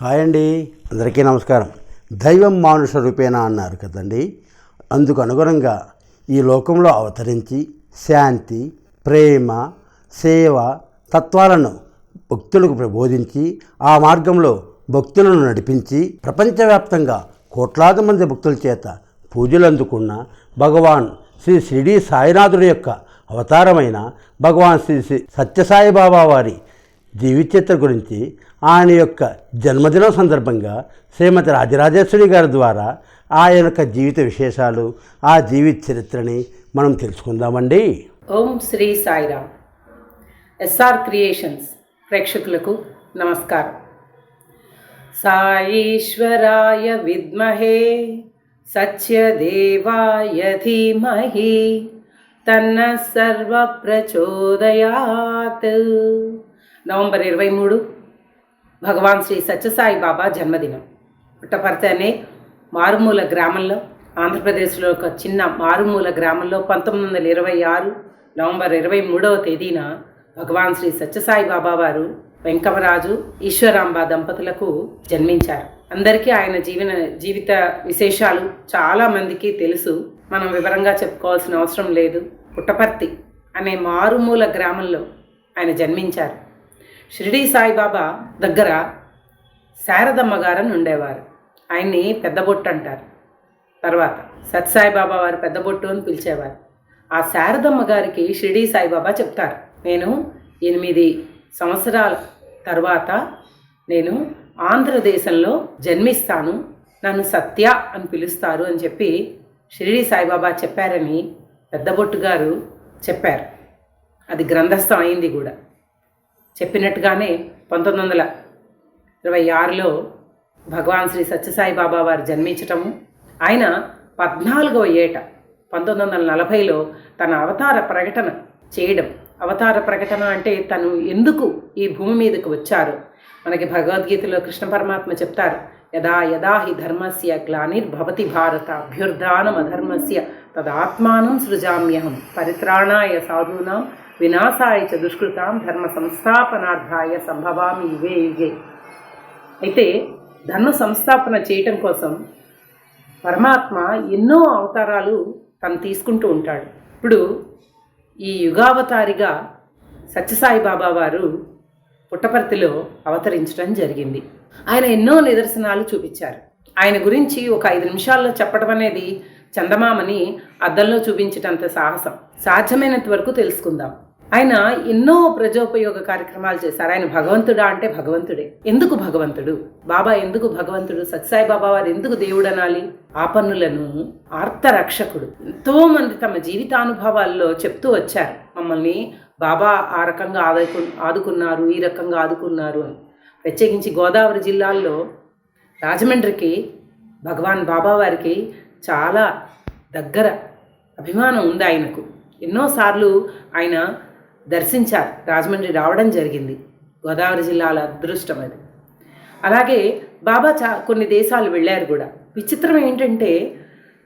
Hi అండి, అందరికీ నమస్కారం. దైవం మానుష రూపేణ అన్నారు కదండి. అందుకు అనుగుణంగా ఈ లోకంలో అవతరించి శాంతి, ప్రేమ, సేవ తత్వాలను భక్తులకు ప్రబోధించి ఆ మార్గంలో భక్తులను నడిపించి ప్రపంచవ్యాప్తంగా కోట్లాది మంది భక్తుల చేత పూజలు అందుకున్న భగవాన్ శ్రీ షిరిడీ సాయినాథుడి యొక్క అవతారమైన భగవాన్ శ్రీ సత్యసాయిబాబా వారి జీవిత గురించి, ఆయన యొక్క జన్మదినం సందర్భంగా శ్రీమతి రాజరాజేశ్వరి గారి ద్వారా ఆయన యొక్క జీవిత విశేషాలు, ఆ జీవిత చరిత్రని మనం తెలుసుకుందామండి. ఓం శ్రీ సాయిరామ్. ఎస్ఆర్ క్రియేషన్స్ ప్రేక్షకులకు నమస్కారం. సాయీశ్వరాయ విద్మహే సత్యదేవాయ ధీమహి తన్న సర్వ ప్రచోదయాత్. నవంబర్ 23 భగవాన్ శ్రీ సత్యసాయి బాబా జన్మదినం. పుట్టపర్తి అనే మారుమూల గ్రామంలో, ఆంధ్రప్రదేశ్లో ఒక చిన్న మారుమూల గ్రామంలో 1926 నవంబర్ 23వ తేదీన భగవాన్ శ్రీ సత్యసాయి బాబా వారు వెంకమరాజు, ఈశ్వరాంబ దంపతులకు జన్మించారు. అందరికీ ఆయన జీవిత విశేషాలు చాలామందికి తెలుసు, మనం వివరంగా చెప్పుకోవాల్సిన అవసరం లేదు. పుట్టపర్తి అనే మారుమూల గ్రామంలో ఆయన జన్మించారు. షిరిడీ సాయిబాబా దగ్గర శారదమ్మ గారని ఉండేవారు. ఆయన్ని పెద్దబొట్టు అంటారు. తర్వాత సత్యసాయిబాబా వారు పెద్దబొట్టు అని పిలిచేవారు. ఆ శారదమ్మ గారికి షిరిడీ సాయిబాబా చెప్తారు, నేను 8 సంవత్సరాల తర్వాత నేను ఆంధ్రదేశంలో జన్మిస్తాను, నన్ను సత్య అని పిలుస్తారు అని చెప్పి షిరిడీ సాయిబాబా చెప్పారని పెద్దబొట్టు గారు చెప్పారు. అది గ్రంథస్థం అయింది కూడా. చెప్పినట్టుగానే 1926లో భగవాన్ శ్రీ సత్యసాయి బాబా వారు జన్మించటము, ఆయన 14వ ఏట 1940లో తన అవతార ప్రకటన చేయడం. అవతార ప్రకటన అంటే తను ఎందుకు ఈ భూమి మీదకు వచ్చారు. మనకి భగవద్గీతలో కృష్ణ పరమాత్మ చెప్తారు, యదా యదా హి ధర్మస్య గ్లానిర్భవతి భారత అభ్యుర్ధానం అధర్మస్య తదాత్మానం సృజామ్యహం పరిత్రాణాయ సాధూనాం వినాశాయ చ దుష్కృతాం ధర్మ సంస్థాపనార్థాయ సంభవామి యుగే యుగే. అయితే ధర్మ సంస్థాపన చేయటం కోసం పరమాత్మ ఎన్నో అవతారాలు తను తీసుకుంటూ ఉంటాడు. ఇప్పుడు ఈ యుగావతారిగా సత్యసాయి బాబా వారు పుట్టపర్తిలో అవతరించడం జరిగింది. ఆయన ఎన్నో నిదర్శనాలు చూపించారు. ఆయన గురించి ఒక 5 నిమిషాల్లో చెప్పడం అనేది చందమామని అద్దంలో చూపించేటంత సాహసం. సాధ్యమైనంత వరకు తెలుసుకుందాం. ఆయన ఎన్నో ప్రజోపయోగ కార్యక్రమాలు చేశారు. ఆయన భగవంతుడా అంటే భగవంతుడే. ఎందుకు భగవంతుడు? బాబా ఎందుకు భగవంతుడు? సత్యసాయి బాబా వారు ఎందుకు దేవుడు అనాలి? ఆపన్నులను ఆర్తరక్షకుడు. ఎంతోమంది తమ జీవితానుభవాల్లో చెప్తూ వచ్చారు, మమ్మల్ని బాబా ఆ రకంగా ఆదుకున్నారు, ఈ రకంగా ఆదుకున్నారు అని. ప్రత్యేకించి గోదావరి జిల్లాల్లో రాజమండ్రికి భగవాన్ బాబా వారికి చాలా దగ్గర అభిమానం ఉంది ఆయనకు. ఎన్నోసార్లు ఆయన దర్శించారు, రాజమండ్రి రావడం జరిగింది. గోదావరి జిల్లాల అదృష్టం అది. అలాగే బాబా కొన్ని దేశాలు వెళ్ళారు కూడా. విచిత్రం ఏంటంటే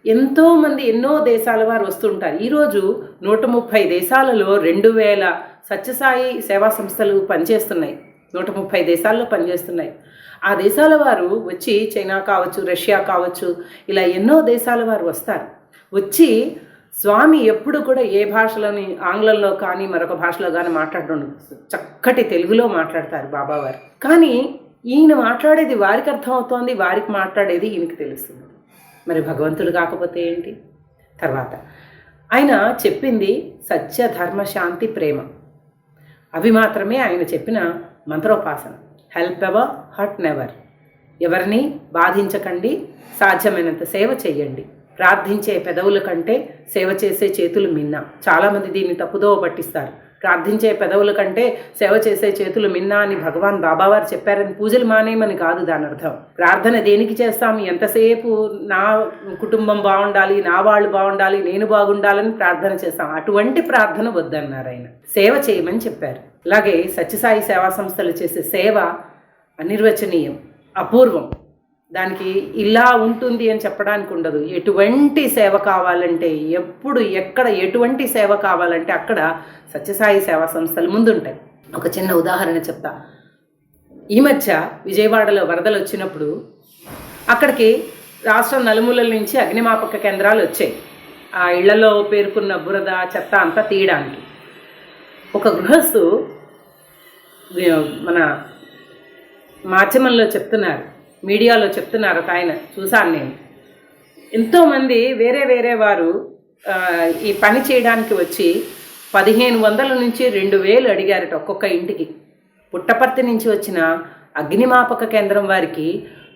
ఎంతోమంది ఎన్నో దేశాల వారు వస్తుంటారు. ఈరోజు 130 దేశాలలో 2000 సత్యసాయి సేవా సంస్థలు పనిచేస్తున్నాయి. 130 దేశాల్లో పనిచేస్తున్నాయి. ఆ దేశాల వారు వచ్చి, చైనా కావచ్చు, రష్యా కావచ్చు, ఇలా ఎన్నో దేశాల వారు వస్తారు. వచ్చి స్వామి ఎప్పుడు కూడా ఏ భాషలోని, ఆంగ్లంలో కానీ మరొక భాషలో కానీ మాట్లాడడం, చక్కటి తెలుగులో మాట్లాడతారు బాబావారు. కానీ ఈయన మాట్లాడేది వారికి అర్థమవుతోంది, వారికి మాట్లాడేది ఈయనకి తెలుస్తుంది. మరి భగవంతుడు కాకపోతే ఏంటి? తర్వాత ఆయన చెప్పింది సత్య, ధర్మ, శాంతి, ప్రేమ. అవి మాత్రమే ఆయన చెప్పిన మంత్రోపాసన. Help ever, hurt never. ఎవరిని బాధించకండి, సాధ్యమైనంత సేవ చెయ్యండి. ప్రార్థించే పెదవుల కంటే సేవ చేసే చేతులు మిన్న. చాలామంది దీన్ని తప్పుదోవ పట్టిస్తారు. ప్రార్థించే పెదవుల కంటే సేవ చేసే చేతులు మిన్నా అని భగవాన్ బాబావారు చెప్పారని పూజలు మానేయమని కాదు దాని అర్థం. ప్రార్థన దేనికి చేస్తాము? ఎంతసేపు నా కుటుంబం బాగుండాలి, నా వాళ్ళు బాగుండాలి, నేను బాగుండాలని ప్రార్థన చేస్తాం. అటువంటి ప్రార్థన వద్దన్నారు ఆయన. సేవ చేయమని చెప్పారు. అలాగే సత్యసాయి సేవా సంస్థలు చేసే సేవ అనిర్వచనీయం, అపూర్వం. దానికి ఇలా ఉంటుంది అని చెప్పడానికి ఉండదు. ఎటువంటి సేవ కావాలంటే, ఎప్పుడు ఎక్కడ ఎటువంటి సేవ కావాలంటే అక్కడ సత్యసాయి సేవా సంస్థలు ముందుంటాయి. ఒక చిన్న ఉదాహరణ చెప్తా. ఈ మధ్య విజయవాడలో వరదలు వచ్చినప్పుడు అక్కడికి రాష్ట్రం నలుమూలల నుంచి అగ్నిమాపక కేంద్రాలు వచ్చాయి ఆ ఇళ్లలో పేరుకున్న బురద చెత్త అంతా తీయడానికి. ఒక గృహస్థు మన మాధ్యమంలో చెప్తున్నారు, మీడియాలో చెప్తున్నారు, ఒక ఆయన చూశాను నేను. ఎంతోమంది వేరే వేరే వారు ఈ పని చేయడానికి వచ్చి 1500 నుంచి 2000 అడిగారట ఒక్కొక్క ఇంటికి. పుట్టపర్తి నుంచి వచ్చిన అగ్నిమాపక కేంద్రం వారికి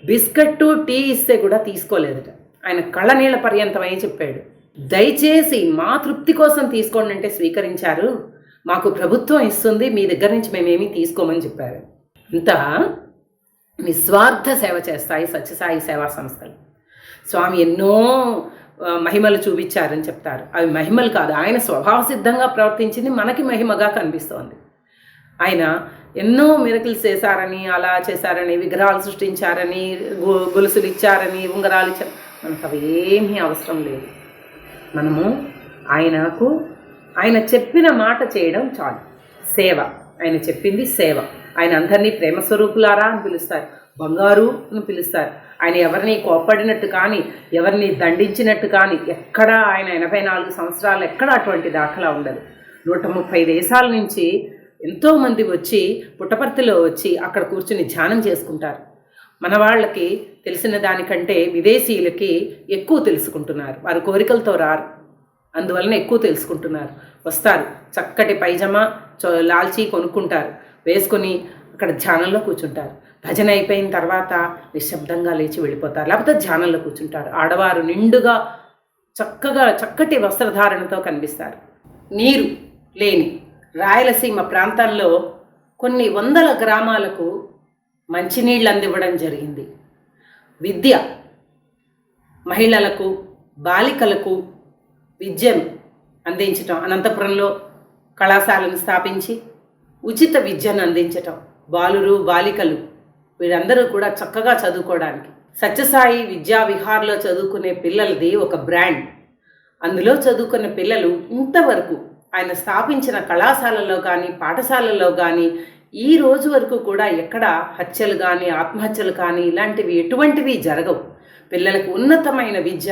బిస్కెట్టు టీ ఇస్తే కూడా తీసుకోలేదట. ఆయన కళ్ళనీళ్ళ పర్యంతమై చెప్పాడు, దయచేసి మా తృప్తి కోసం తీసుకోండి అంటే స్వీకరించారు, మాకు ప్రభుత్వం ఇస్తుంది, మీ దగ్గర నుంచి మేమేమీ తీసుకోమని చెప్పారు. ఇంత నిస్వార్థ సేవ చేస్తాయి సత్యసాయి సేవా సంస్థలు. స్వామి ఎన్నో మహిమలు చూపించారని చెప్తారు. అవి మహిమలు కాదు, ఆయన స్వభావ సిద్ధంగా ప్రవర్తించింది మనకి మహిమగా కనిపిస్తోంది. ఆయన ఎన్నో మిరకిల్స్ చేశారని, అలా చేశారని, విగ్రహాలు సృష్టించారని, గొలుసులు ఇచ్చారని, ఉంగరాలు ఇచ్చారు, మనకు అవి ఏమీ అవసరం లేదు. మనము ఆయన చెప్పిన మాట చేయడం చాలు. సేవ, ఆయన చెప్పింది సేవ. ఆయన అందరినీ ప్రేమ స్వరూపులారా అని పిలుస్తారు, బంగారు అని పిలుస్తారు. ఆయన ఎవరిని కోప్పడినట్టు కానీ, ఎవరిని దండించినట్టు కానీ ఎక్కడా ఆయన 84 సంవత్సరాలు ఎక్కడ అటువంటి దాఖలా ఉండదు. 130 దేశాల నుంచి ఎంతోమంది వచ్చి పుట్టపర్తిలో వచ్చి అక్కడ కూర్చుని ధ్యానం చేసుకుంటారు. మన వాళ్ళకి తెలిసిన దానికంటే విదేశీయులకి ఎక్కువ తెలుసుకుంటున్నారు. వారు కోరికలతో రారు, అందువలన ఎక్కువ తెలుసుకుంటున్నారు. వస్తారు, చక్కటి పైజమా లాల్చీ కొనుక్కుంటారు, వేసుకొని అక్కడ ధ్యానంలో కూర్చుంటారు. భజన అయిపోయిన తర్వాత నిశ్శబ్దంగా లేచి వెళ్ళిపోతారు, లేకపోతే ధ్యానంలో కూర్చుంటారు. ఆడవారు నిండుగా చక్కటి వస్త్రధారణతో కనిపిస్తారు. నీరు లేని రాయలసీమ ప్రాంతాల్లో కొన్ని 100 గ్రామాలకు మంచినీళ్ళు అందివ్వడం జరిగింది. విద్య, మహిళలకు, బాలికలకు విద్యను అందించటం, అనంతపురంలో కళాశాలను స్థాపించి ఉచిత విద్యను అందించటం, బాలురు బాలికలు వీరందరూ కూడా చక్కగా చదువుకోవడానికి. సత్యసాయి విద్యా విహార్లో చదువుకునే పిల్లలది ఒక బ్రాండ్. అందులో చదువుకున్న పిల్లలు ఇంతవరకు ఆయన స్థాపించిన కళాశాలలో కానీ, పాఠశాలల్లో కానీ ఈ రోజు వరకు కూడా ఎక్కడ హత్యలు కానీ, ఆత్మహత్యలు కానీ ఇలాంటివి ఎటువంటివి జరగవు. పిల్లలకు ఉన్నతమైన విద్య,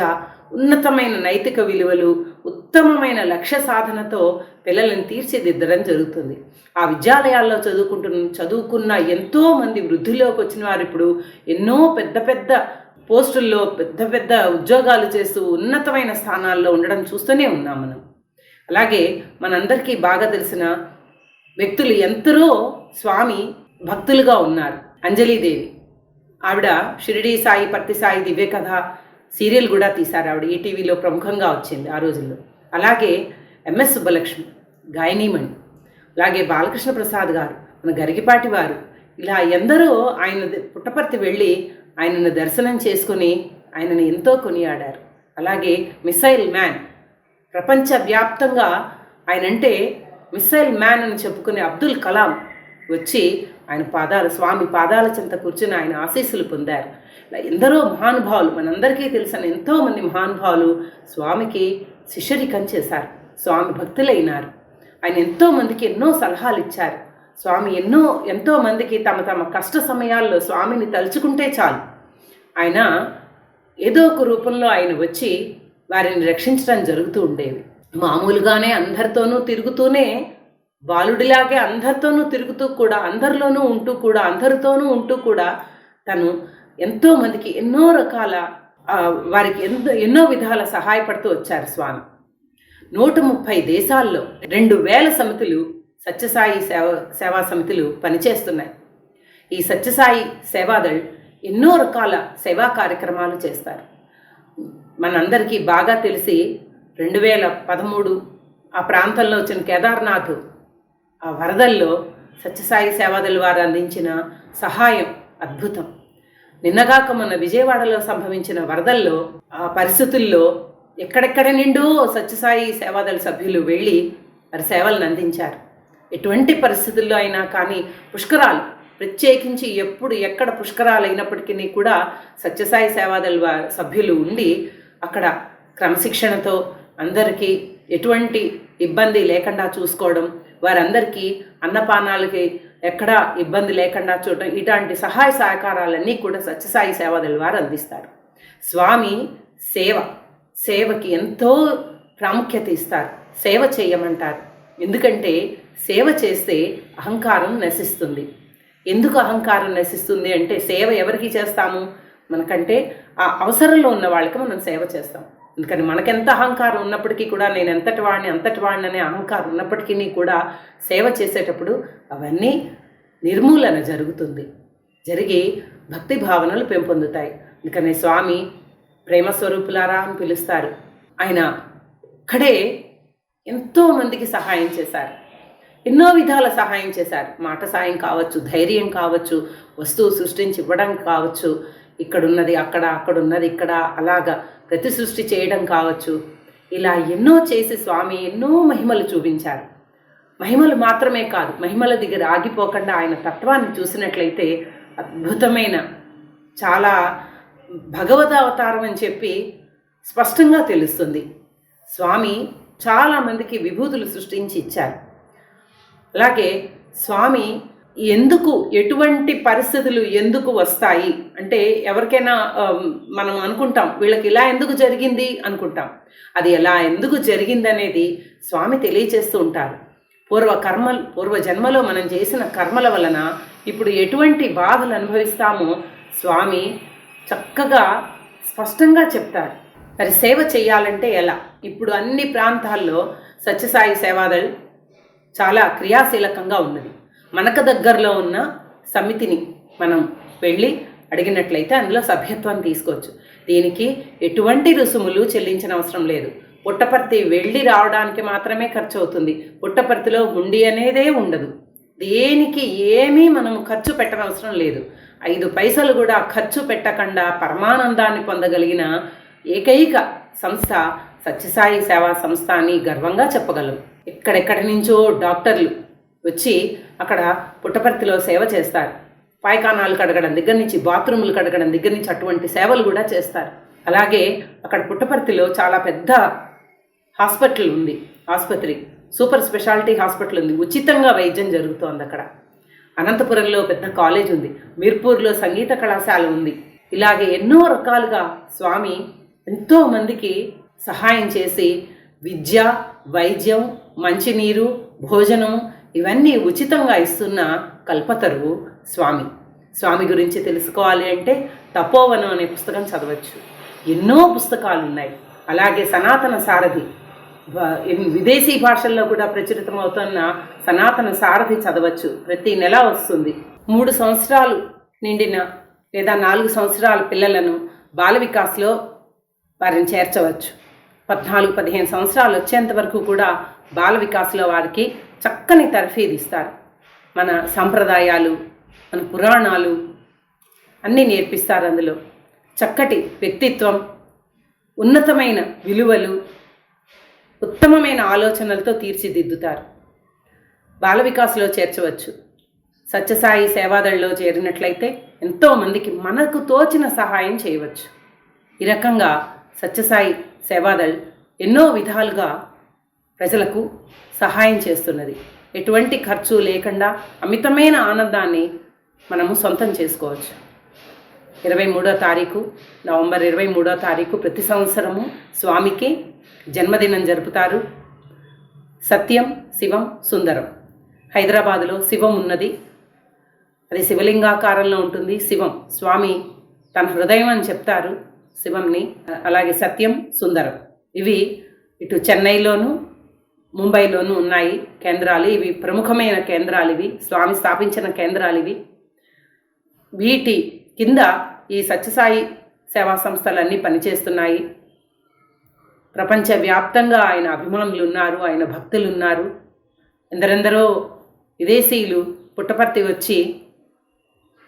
ఉన్నతమైన నైతిక విలువలు, ఉత్తమమైన లక్ష్య సాధనతో పిల్లలను తీర్చిదిద్దడం జరుగుతుంది. ఆ విద్యాలయాల్లో చదువుకున్న ఎంతోమంది వృద్ధిలోకి వచ్చిన వారు ఇప్పుడు ఎన్నో పెద్ద పోస్టుల్లో పెద్ద ఉద్యోగాలు చేస్తూ ఉన్నతమైన స్థానాల్లో ఉండడం చూస్తూనే ఉన్నాం మనం. అలాగే మనందరికీ బాగా తెలిసిన వ్యక్తులు ఎందరో స్వామి భక్తులుగా ఉన్నారు. అంజలీదేవి, ఆవిడ షిరిడి సాయి పత్తి సాయి దివ్య కథ సీరియల్ కూడా తీశారు. ఆవిడ ఈటీవీలో ప్రముఖంగా వచ్చింది ఆ రోజుల్లో. అలాగే ఎంఎస్ సుబ్బలక్ష్మి గాయనీమణి, అలాగే బాలకృష్ణ ప్రసాద్ గారు, మన గరిగిపాటి వారు, ఇలా ఎందరో ఆయన పుట్టపర్తి వెళ్ళి ఆయనను దర్శనం చేసుకుని ఆయనను ఎంతో కొనియాడారు. అలాగే మిసైల్ మ్యాన్, ప్రపంచవ్యాప్తంగా ఆయనంటే మిసైల్ మ్యాన్ అని చెప్పుకునే అబ్దుల్ కలాం వచ్చి ఆయన స్వామి పాదాల చెంత కూర్చుని ఆయన ఆశీస్సులు పొందారు. ఇలా ఎందరో మహానుభావులు, మనందరికీ తెలిసిన ఎంతోమంది మహానుభావులు స్వామికి శిష్యరికం చేశారు, స్వామి భక్తులైనారు. ఆయన ఎంతోమందికి ఎన్నో సలహాలు ఇచ్చారు. స్వామి ఎంతోమందికి తమ కష్ట సమయాల్లో స్వామిని తలుచుకుంటే చాలు ఆయన ఏదో ఒక రూపంలో ఆయన వచ్చి వారిని రక్షించడం జరుగుతూ ఉండేవి. మామూలుగానే అందరితోనూ తిరుగుతూనే, బాలుడిలాగే అందరితోనూ తిరుగుతూ కూడా, అందరితోనూ ఉంటూ కూడా తను ఎంతోమందికి ఎన్నో రకాల వారికి ఎన్నో విధాల సహాయపడుతూ వచ్చారు స్వామి. 130 దేశాల్లో 2000 సమితులు, సత్యసాయి సేవా సమితులు పనిచేస్తున్నాయి. ఈ సత్యసాయి సేవాదళ్ ఎన్నో రకాల సేవా కార్యక్రమాలు చేస్తారు. మనందరికీ బాగా తెలిసి 2013 ఆ ప్రాంతంలో వచ్చిన కేదార్నాథ్ ఆ వరదల్లో సత్యసాయి సేవాదళ్ వారు అందించిన సహాయం అద్భుతం. నిన్నగాక మన విజయవాడలో సంభవించిన వరదల్లో ఆ పరిస్థితుల్లో ఎక్కడెక్కడ నిండో సత్యసాయి సేవాదళ సభ్యులు వెళ్ళి వారి సేవలను అందించారు. ఎటువంటి పరిస్థితుల్లో అయినా కానీ పుష్కరాలు, ప్రత్యేకించి ఎక్కడ పుష్కరాలు అయినప్పటికీ కూడా సత్యసాయి సేవాదళ సభ్యులు ఉండి అక్కడ క్రమశిక్షణతో అందరికీ ఎటువంటి ఇబ్బంది లేకుండా చూసుకోవడం, వారందరికీ అన్నపానాలకి ఎక్కడా ఇబ్బంది లేకుండా చూడటం, ఇలాంటి సహాయ సహకారాలన్నీ కూడా సత్యసాయి సేవాదళ వారు అందిస్తారు. స్వామి సేవకి ఎంతో ప్రాముఖ్యత ఇస్తారు. సేవ చేయమంటారు. ఎందుకంటే సేవ చేస్తే అహంకారం నశిస్తుంది. ఎందుకు అహంకారం నశిస్తుంది అంటే, సేవ ఎవరికి చేస్తాము? మనకంటే ఆ అవసరంలో ఉన్న వాళ్ళకి మనం సేవ చేస్తాం. అందుకని మనకెంత అహంకారం ఉన్నప్పటికీ కూడా, నేను అంతటి వాడిని అనే అహంకారం ఉన్నప్పటికీ కూడా సేవ చేసేటప్పుడు అవన్నీ నిర్మూలన జరుగుతుంది. జరిగి భక్తి భావనలు పెంపొందుతాయి. అందుకని స్వామి ప్రేమ స్వరూపులారా అని పిలుస్తారు. ఆయన ఒక్కడే ఎంతోమందికి సహాయం చేశారు. ఎన్నో విధాల సహాయం చేశారు. మాట సాయం కావచ్చు, ధైర్యం కావచ్చు, వస్తువు సృష్టించి ఇవ్వడం కావచ్చు, ఇక్కడున్నది అక్కడ, అక్కడున్నది ఇక్కడ, అలాగా ప్రతి సృష్టి చేయడం కావచ్చు. ఇలా ఎన్నో చేసి స్వామి ఎన్నో మహిమలు చూపించారు. మహిమలు మాత్రమే కాదు, మహిమల దగ్గర ఆగిపోకుండా ఆయన తత్వాన్ని చూసినట్లయితే అద్భుతమైన, చాలా భగవద్ అవతారం అని చెప్పి స్పష్టంగా తెలుస్తుంది. స్వామి చాలామందికి విభూతులు సృష్టించి ఇచ్చారు. అలాగే స్వామి ఎటువంటి పరిస్థితులు ఎందుకు వస్తాయి అంటే, ఎవరికైనా మనం అనుకుంటాం వీళ్ళకి ఇలా ఎందుకు జరిగింది అనుకుంటాం. అది ఎలా ఎందుకు జరిగింది అనేది స్వామి తెలియచేస్తూ ఉంటారు. పూర్వ జన్మలో మనం చేసిన కర్మల వలన ఇప్పుడు ఎటువంటి బాధలు అనుభవిస్తామో స్వామి చక్కగా స్పష్టంగా చెప్తారు. మరి సేవ చేయాలంటే ఎలా? ఇప్పుడు అన్ని ప్రాంతాల్లో సత్యసాయి సేవాదళ్ చాలా క్రియాశీలకంగా ఉన్నది. మనకు దగ్గరలో ఉన్న సమితిని మనం వెళ్ళి అడిగినట్లయితే అందులో సభ్యత్వాన్ని తీసుకోవచ్చు. దీనికి ఎటువంటి రుసుములు చెల్లించిన అవసరం లేదు. పుట్టపర్తి వెళ్ళి రావడానికి మాత్రమే ఖర్చు అవుతుంది. పుట్టపర్తిలో హుండీ అనేదే ఉండదు. దేనికి ఏమీ మనం ఖర్చు పెట్టనవసరం లేదు. 5 పైసలు కూడా ఖర్చు పెట్టకుండా పరమానందాన్ని పొందగలిగిన ఏకైక సంస్థ సత్యసాయి సేవా సంస్థ అని గర్వంగా చెప్పగలం. ఎక్కడెక్కడి నుంచో డాక్టర్లు వచ్చి అక్కడ పుట్టపర్తిలో సేవ చేస్తారు. పాయకానాలు కడగడం దగ్గర నుంచి, బాత్రూములు కడగడం దగ్గర నుంచి అటువంటి సేవలు కూడా చేస్తారు. అలాగే అక్కడ పుట్టపర్తిలో చాలా పెద్ద హాస్పిటల్ ఉంది, ఆసుపత్రి, సూపర్ స్పెషాలిటీ హాస్పిటల్ ఉంది. ఉచితంగా వైద్యం జరుగుతోంది అక్కడ. అనంతపురంలో పెద్ద కాలేజ్ ఉంది. మీర్పూర్లో సంగీత కళాశాల ఉంది. ఇలాగే ఎన్నో రకాలుగా స్వామి ఎంతోమందికి సహాయం చేసి విద్య, వైద్యం, మంచినీరు, భోజనం ఇవన్నీ ఉచితంగా ఇస్తున్న కల్పతరువు స్వామి. స్వామి గురించి తెలుసుకోవాలి అంటే తపోవనం అనే పుస్తకం చదవచ్చు. ఎన్నో పుస్తకాలు ఉన్నాయి. అలాగే సనాతన సారథి, విదేశీ భాషల్లో కూడా ప్రచురితమవుతున్న సనాతన సారథి చదవచ్చు. ప్రతి నెల వస్తుంది. 3 సంవత్సరాలు నిండిన లేదా 4 సంవత్సరాల పిల్లలను బాల వికాస్లో వారిని చేర్చవచ్చు. 14-15 సంవత్సరాలు వచ్చేంత వరకు కూడా బాల వికాస్లో వారికి చక్కని తర్ఫీదు ఇస్తారు. మన సంప్రదాయాలు, మన పురాణాలు అన్నీ నేర్పిస్తారు. అందులో చక్కటి వ్యక్తిత్వం, ఉన్నతమైన విలువలు, ఉత్తమమైన ఆలోచనలతో తీర్చిదిద్దుతారు. బాల వికాస్లో చేర్చవచ్చు. సత్యసాయి సేవాదళలో చేరినట్లయితే ఎంతోమందికి మనకు తోచిన సహాయం చేయవచ్చు. ఈ రకంగా సత్యసాయి సేవాదళ్ ఎన్నో విధాలుగా ప్రజలకు సహాయం చేస్తున్నది. ఎటువంటి ఖర్చు లేకుండా అమితమైన ఆనందాన్ని మనము సొంతం చేసుకోవచ్చు. 23వ తారీఖు, నవంబర్ 23వ తారీఖు ప్రతి సంవత్సరము స్వామికి జన్మదినం జరుపుతారు. సత్యం, శివం, సుందరం. హైదరాబాదులో శివం ఉన్నది. అది శివలింగాకారంలో ఉంటుంది. శివం స్వామి తన హృదయం అని చెప్తారు శివంని. అలాగే సత్యం, సుందరం ఇవి ఇటు చెన్నైలోను, ముంబైలోనూ ఉన్నాయి కేంద్రాలు. ఇవి ప్రముఖమైన కేంద్రాలు. ఇవి స్వామి స్థాపించిన కేంద్రాలు. ఇవి వీటి కింద ఈ సత్యసాయి సేవా సంస్థలన్నీ పనిచేస్తున్నాయి. ప్రపంచవ్యాప్తంగా ఆయన అభిమానులు ఉన్నారు, ఆయన భక్తులు ఉన్నారు. ఎందరెందరో విదేశీయులు పుట్టపర్తి వచ్చి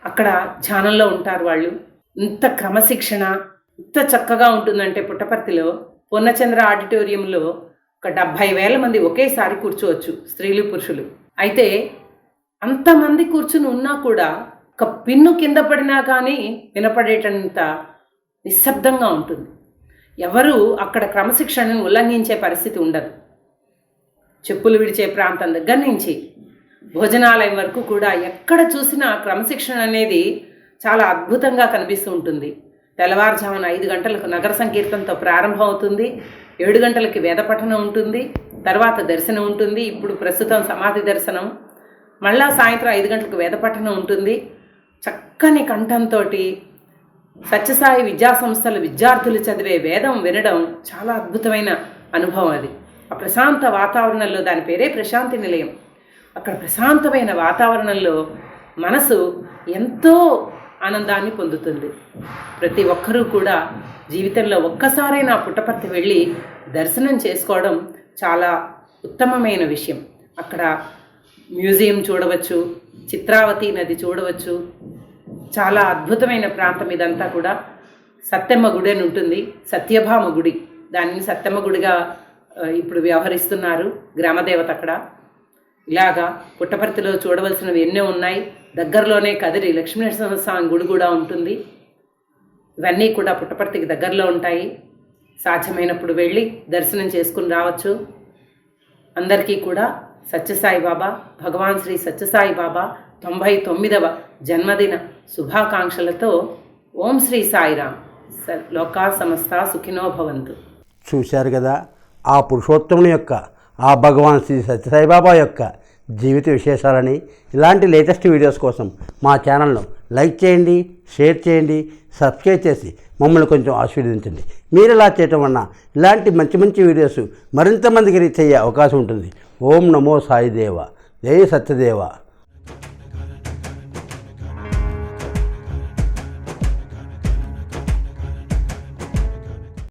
అక్కడ ధ్యానంలో ఉంటారు. వాళ్ళు ఇంత క్రమశిక్షణ, ఇంత చక్కగా ఉంటుందంటే పుట్టపర్తిలో పూర్ణచంద్ర ఆడిటోరియంలో ఒక 70,000 మంది ఒకేసారి కూర్చోవచ్చు, స్త్రీలు పురుషులు. అయితే అంతమంది కూర్చుని ఉన్నా కూడా ఒక పిన్ను కింద పడినా కానీ వినపడేటంత నిశ్శబ్దంగా ఉంటుంది. ఎవరు అక్కడ క్రమశిక్షణను ఉల్లంఘించే పరిస్థితి ఉండదు. చెప్పులు విడిచే ప్రాంతం దగ్గర నుంచి భోజనాలయం వరకు కూడా ఎక్కడ చూసినా క్రమశిక్షణ అనేది చాలా అద్భుతంగా కనిపిస్తూ ఉంటుంది. తెల్లవారుజామున 5 గంటలకు నగర సంకీర్తనతో ప్రారంభం అవుతుంది. 7 గంటలకి వేద పఠనం ఉంటుంది. తర్వాత దర్శనం ఉంటుంది. ఇప్పుడు ప్రస్తుతం సమాధి దర్శనం. మళ్ళా సాయంత్రం 5 గంటలకు వేద పఠనం ఉంటుంది. చక్కని కంఠంతో సత్యసాయి విద్యా సంస్థల విద్యార్థులు చదివే వేదం వినడం చాలా అద్భుతమైన అనుభవం. అది ఆ ప్రశాంత వాతావరణంలో, దాని పేరే ప్రశాంతి నిలయం, అక్కడ ప్రశాంతమైన వాతావరణంలో మనసు ఎంతో ఆనందాన్ని పొందుతుంది. ప్రతి ఒక్కరూ కూడా జీవితంలో ఒక్కసారైనా పుట్టపర్తి వెళ్ళి దర్శనం చేసుకోవడం చాలా ఉత్తమమైన విషయం. అక్కడ మ్యూజియం చూడవచ్చు, చిత్రావతి నది చూడవచ్చు. చాలా అద్భుతమైన ప్రాంతం ఇదంతా కూడా. సత్యమ్మ గుడి అని ఉంటుంది, సత్యభామ గుడి. దానిని సత్యమ్మ గుడిగా ఇప్పుడు వ్యవహరిస్తున్నారు, గ్రామదేవత అక్కడ. ఇలాగా పుట్టపర్తిలో చూడవలసినవి ఎన్నో ఉన్నాయి. దగ్గరలోనే కదిరి లక్ష్మీనరసింహస్వామి గుడి కూడా ఉంటుంది. ఇవన్నీ కూడా పుట్టపర్తికి దగ్గరలో ఉంటాయి. సాధ్యమైనప్పుడు వెళ్ళి దర్శనం చేసుకుని రావచ్చు. అందరికీ కూడా సత్యసాయి బాబా, భగవాన్ శ్రీ సత్యసాయి బాబా 99వ జన్మదిన శుభాకాంక్షలతో ఓం శ్రీ సాయిరామ్. లోకా సమస్త సుఖినో భవంతు. చూశారు కదా ఆ పురుషోత్తముని యొక్క, ఆ భగవాన్ శ్రీ సత్యసాయిబాబా యొక్క జీవిత విశేషాలని. ఇలాంటి లేటెస్ట్ వీడియోస్ కోసం మా ఛానల్ను లైక్ చేయండి, షేర్ చేయండి, సబ్స్క్రైబ్ చేసి మమ్మల్ని కొంచెం ఆశీర్వదించండి. మీరు ఇలా చేయటం వలన ఇలాంటి మంచి మంచి వీడియోస్ మరింత మందికి రీచ్ అయ్యే అవకాశం ఉంటుంది. ఓం నమో సాయిదేవ, జై సత్యదేవ.